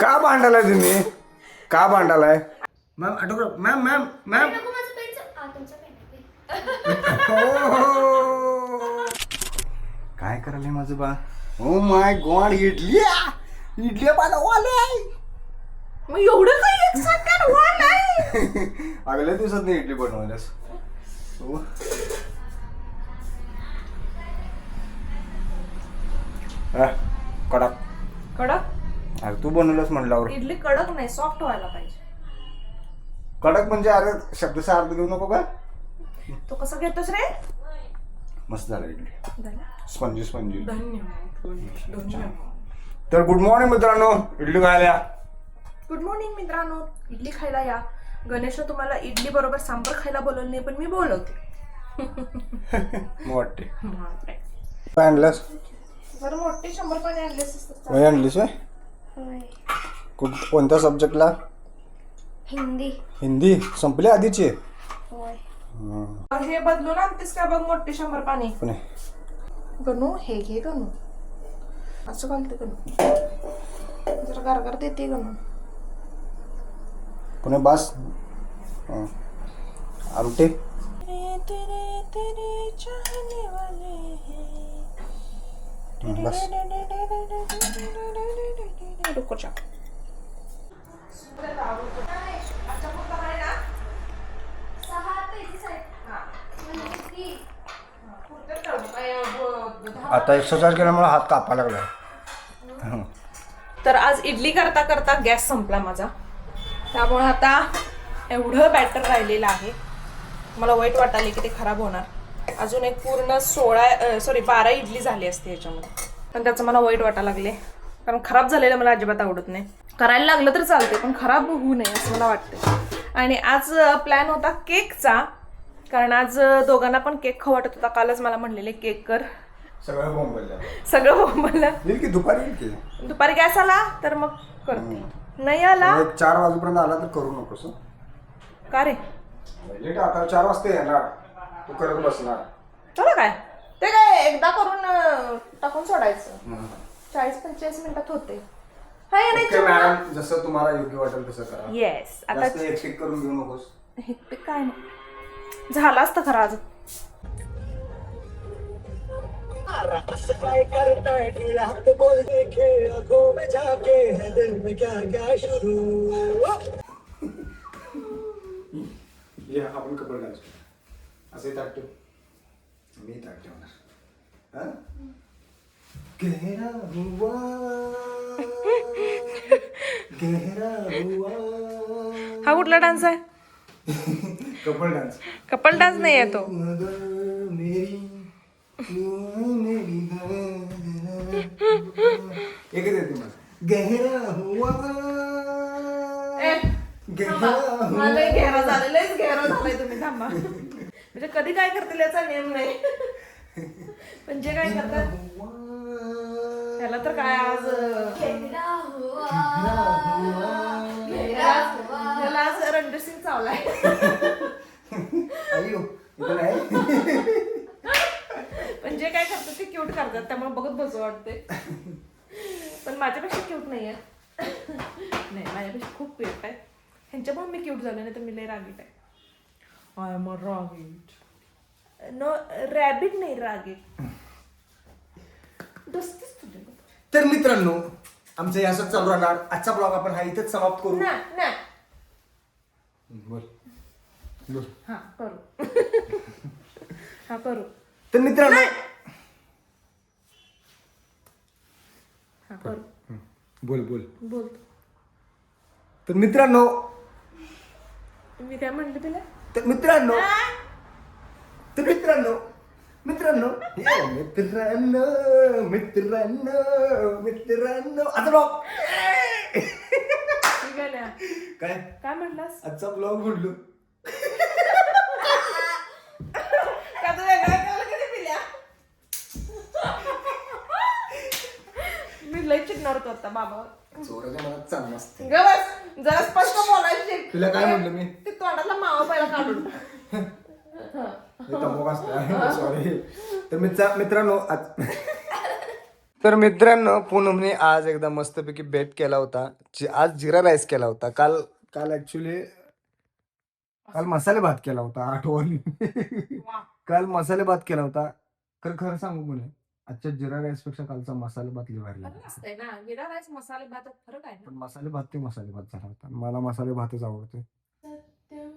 का भांडालाय तुम्ही? का भांडालाय? मॅम आठवलं मॅम मॅम मॅम काय करायला माझं बा? Oh my God, idli idli बनवाले. मग एवढं काही एक सेकंड वालाय. अगल्या दिवसात नाही इडली बनवायलास. हो. कडक कडक अरे तू बनवलंस म्हणल्यावर इडली कडक नाही, सॉफ्ट व्हायला पाहिजे. कडक म्हणजे अरे शब्दचा अर्थ घेऊ नको का? तो कसं घेतोस रे? मस्त झालं इडली, झालं? Spongy spongy. धन्यवाद. तर गुड मॉर्निंग मित्रांनो, इडली खायला. गुड मॉर्निंग मित्रांनो, इडली खायला या. गणेशने तुम्हाला इडली बरोबर सांबर खायला बोलवलं नाही, पण मी बोलवते. मग वाटते बापरे. काय आणलंस? जरा मोठे 100 पाणी आणलेस. वही आणलीस व्हय? कोणत्या सब्जेक्टला? हिंदी. हिंदी संपली आधीची. होय. हे बदलून आणतेस का बघ मोठे 100 पाणी. पुणे गणू हे घे गणू. असं घालते गणू, जरा गारगार देते गणू. पुणे बस. आमटे बस. रुको चा. आता एक्सरसाइज केल्यामुळे हात कापायला लागला. तर आज इडली करता करता गॅस संपला माझा, त्यामुळे आता एवढं बॅटर राहिलेलं आहे. मला वाईट वाटायला की ते खराब होणार. अजून एक पूर्ण 12 इडली झाली असते याच्यामध्ये, पण त्याचं मला वाईट वाटायला लागले, कारण खराब झालेलं मला अजिबात आवडत नाही. करायला लागलं तर चालते, पण खराब होऊ नये असं मला वाटतं. आणि आज प्लॅन होता केकचा, कारण आज दोघांना पण केक खाऊ वाटत होता. कालच मला म्हणलेले केक कर. सगळं बोंबललं. येईल की दुपारी येईल की. दुपारी गॅस आला तर मग करते, नाही आला 4 वाजेपर्यंत आला तर करू नकोस. का रे? लेट आता 4 वाजता येणार, तू करत बसणार. चला काय ते काय एकदा करून टाकून सोडायचं. 40-45 मिनिटात होते. हाय ओके मॅडम, जसं तुम्हाला योग्य वाटेल तसं करा. येस. आता जास्त एक्सपेक्ट करून घेऊ नकोस. हे ते काय नाही झालं असतं खरं आज. ये आपण कपडे घालतो असे ताटतो, मी ताट ठेवणार. गहरा हुआ गहरा हुआ. हा कुठला डान्स आहे? Couple dance. कपल डान्स नाही आहे तो. एकच येते मला. गहरा हुआ मला घेरा झालेलं घेरा झालाय. तुम्ही थांबा. म्हणजे कधी काय करतील याचा नेम नाही, पण जे काय करतात त्याला तर काय आज त्याला आज रणवीर सिंग चावलाय. पण जे काय करतात ते क्यूट करतात, त्यामुळे बघत बसू वाटते. पण माझ्यापेक्षा क्यूट नाहीये. नाही, माझ्यापेक्षा खूप क्यूट आहे. ह्यांच्यामुळे मी क्यूट झाले, नाही तर मी लय रागीट आहे. आय एम अ रागीट. नो रॅबिट नाही, रागीट. तर मित्रांनो, आमचं हे असंच चालू राहणार. आजचा ब्लॉग आपण हा इथेच समाप्त करू. बोल. हा करू. हा करू. तर मित्रांनो, हा करू. बोल. तर मित्रांनो, मी काय म्हणते तुला? तर मित्रांनो आता ब्लॉग काय म्हटलास? आजचा ब्लॉग म्हणलो. का तू वेगळा केला कधी पिल्या? मी लय चिडणार होतो आता बाबा. चोराच्या मनात चांगलं असते. जरा स्पष्ट बोलायची. तुला काय म्हणलं मी? ते तोंडातला मावा पहिला काढून. सॉरी. तर मित्रांनो आज तर मित्रांनो पूनमने आज एकदा मस्तपैकी बेट केला होता. आज जिरा राईस केला होता. काल काल ऍक्च्युली काल मसाले भात केला होता. आठवण काल मसाले भात केला होता. खरं सांगू म्हणे आजच्या जिरा राईस पेक्षा कालचा मसाले भात लय भारी लागला. असतंय ना जिरा राईस मसाले भात फरक आहे पण ना. मसाले भात ते मसाले भात झाला होता. मला मसाले भातच आवडते. सत्यम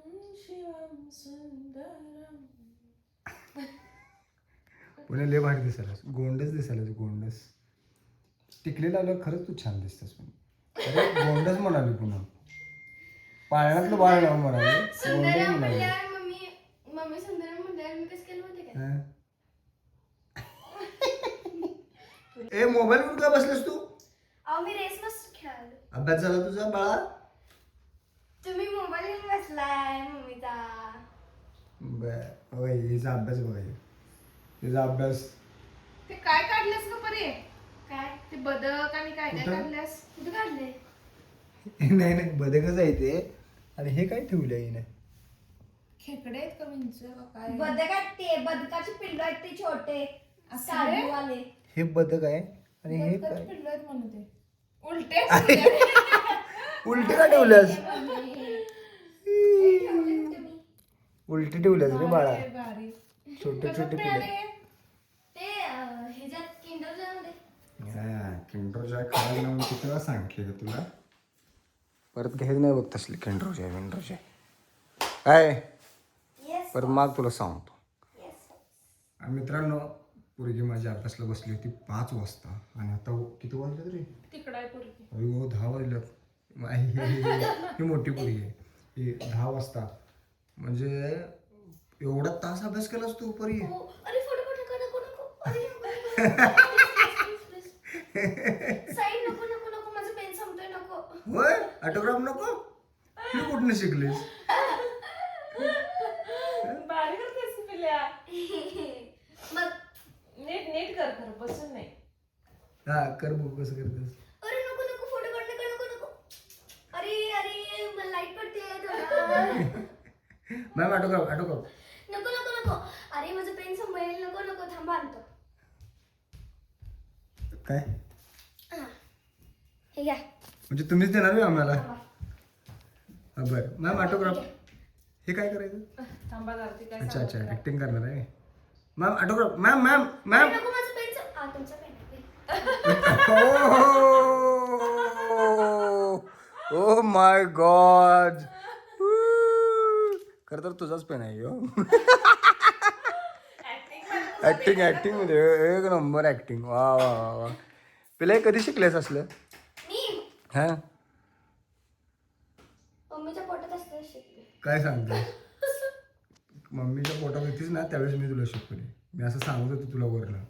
शिवम सुंदरम. पुणे लय भारी दिसायला. गोंडस दिसायला गोंडस. टिकली लावल्यावर खरंच तू छान दिसतेस. अरे गोंडस म्हणाली पुन्हा. पाळण्यातलं बाळ लावून म्हणाले. गोंडस म्हणाले. मम्मी सुंदरम म्हणल्यावर मी कसं केलं माहिती काय? हा. ए मोबाईल वर का बसलेस तू? अहो मी रेस मस्त खेळालो. अभ्यास झाला तुझा बाळा? तुम्ही मोबाईल घेऊन बसलाय मम्मीचा. होय हिचा अभ्यास बघा. हिचा अभ्यास ते काय काढलंस ग परे? काय ते बदक आणि काय काय कुठं? काढलंस? कुठे काढले? नाही बदकच आहे ते. आणि हे काय ठेवलं हिने? खेकडे आहेत का विंच का काय? बदकात ते बदकाचे पिल्लू आहेत ते छोटे असले? साधूवाले. हे बदक आहे आणि हे बदकाचे काय? पिल्लू आहेत म्हणून ते उलटे उलटी का ठेवल्यास? ठेवले कुठे मी? उलटी ठेवल्यास रे बाळा. भारी. छोटे कसं छोटे मिळाले? पिल्ले. ते ह्याच्यात किंडर जॉयमध्ये. किंडर जॉय खायला म्हणून किती वेळा सांगितले का तुला? परत घ्यायचं नाही बघ तसली किंडर जॉय विंडर जॉय. काय येस परत माग तुला सांगतो. येस. आणि मित्रांनो पोरगी माझ्या अभ्यासला बसली होती 5 वाजता आणि आता किती वाजले तरी? तिकडं आहे पोरगी. अयो 10 वाजल्यात. ही मोठी पोरगी आहे. ही 10 वाजता म्हणजे एवढा तास अभ्यास केलास तू परी? हो. अरे फोटो नको. अरे साईड नको माझं पेन संपतोय नको. होय ऑटोग्राफ नको? तू कुठनं शिकलीस? भारी करतेस पिल्या. मग नीट कर खरं बसून नाही. हा कर बघ कसं करतेस. अरे नको फोटो काढ नको. अरे मला लाईट पडते. मॅम ऑटोग्राफ नको. अरे माझं पेन संपलेलं नको थांबा आणतो. काय हे घ्या. म्हणजे तुम्हीच देणार आहे आम्हाला? बरं मॅम ऑटोग्राफ हे काय करायचं? थांबा जरा ती काय अच्छा सांगत ऍक्टिंग करणार आहे मॅम ऑटोग्राफ. मॅम अरे नको माझं पेन तुमचं पेन. O my God. खरं तर तुझाच पेन आहे यो. ऍक्टिंग मध्ये एक नंबर ऍक्टिंग. वा. पिला कधी शिकलेस असलं? मी हा मम्मीच्या पोटात असतं शिकले. काय सांगतो? मम्मीच्या पोटात होतीच ना त्यावेळेस मी तुला शिकवले. मी असं सांगत होतो तुला वरला.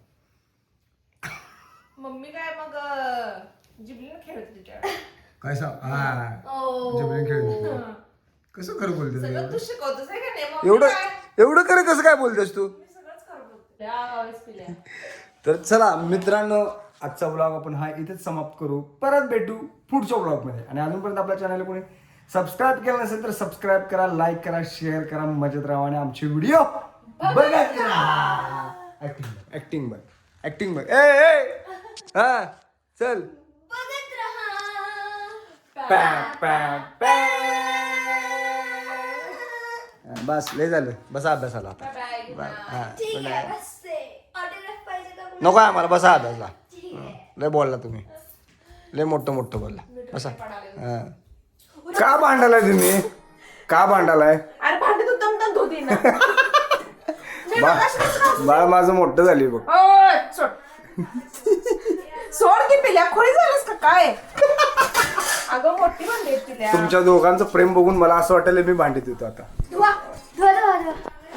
मम्मी काय मग जिबलीनं खेळत तिच्या काय सांग? हा जबरीन खेळ. कसं खरं बोलतेस सगळं तू शिकवतोस आहे का नाही? मग एवढं खरं कसं काय बोलतेस तू? मी सगळंच खरं बोलते. या गावास पिल्या. तर चला मित्रांनो आजचा व्लॉग आपण हा इथेच समाप्त करू. परत भेटू पुढच्या व्लॉगमध्ये. आणि अजूनपर्यंत आपल्या चॅनलला कोणी सबस्क्राईब केलं नसेल तर सबस्क्राईब करा, लाईक करा, शेअर करा, मजेत राहा आणि आमचे व्हिडिओ बघत राहा. ऍक्टिंग बघ. ए हा चल. बघत रहा. बस लय झालं. बसा अभ्यासाला. Bye bye. हा, ठीक good आहे night. बसते. ऑटोग्राफ पाहिजे का? नको आहे मला. बसा अभ्यासला. ठीक आहे. लय बोलला तुम्ही. लय मोठं बोलला. बसा. हा. का भांडालाय तुम्ही? का भांडालाय? अरे भांडी तू दमदम धुती ना. बाळ माझं मोठं झाली बघ. ओय, सोड की पिल्या. खोळी झालंस का काय? अगं मोठी भांडी आहेत पिल्या. तुमच्या दोघांचं प्रेम बघून मला असं वाटायला मी भांडीत येतो आता. धुवा.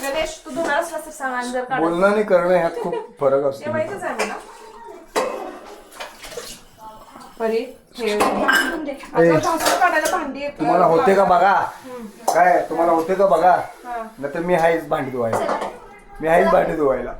गणेश तू धुणार असलास तर सांग आणि जर काढ. बोलणं आणि करणं ह्यात खूप फरक ते असतो. माहितच आहे मला. परी ठेव. आता घासून काढायला भांडी आहेत. तुम्हाला होते का बघा? काय तुम्हाला होते का बघा? हा. नाही तर मी आहेच भांडी धुवायला.